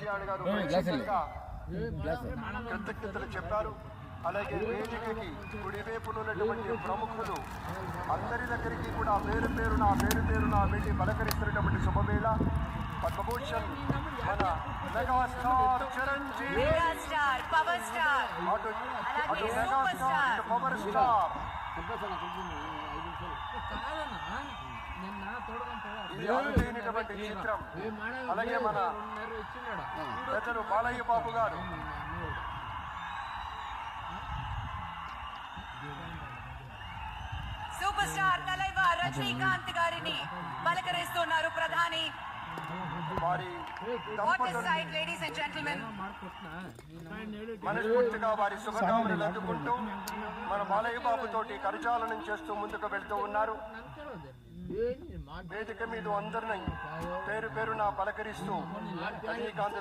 కళ్యాణ్ గారు కృతజ్ఞతలు చెప్పారు. అలాగే వేదికకి కుడివైపున ఉన్నటువంటి ప్రముఖులు అందరి దగ్గరికి కూడా పేరు పేరున వెళ్ళి పలకరిస్తున్నటువంటి శుభవేళ. పద్మభూషణ్ మన మెగాస్టార్ చిరంజీవి, పవర్ స్టార్, అటు మెగాస్టార్ ఇటు పవర్ స్టార్. ఇది అనుదైనటువంటి చిత్రం. అలాగే మన పెద్దలు బాలయ్య బాబు గారు, సూపర్ స్టార్ తలైవార్ రజనీకాంత్ గారిని పలకరిస్తున్నారు ప్రధాని. వారి లేడీస్ అండ్ జెంటిల్మెన్, మనస్ఫూర్తిగా వారి శుభకామనలు అందుకుంటూ మన బాలయ్య బాబు తోటి కరచాలనం చేస్తూ ముందుకు వెళ్తూ ఉన్నారు. వేదిక మీద అందరినీ పేరున పలకరిస్తూ రజనీకాంత్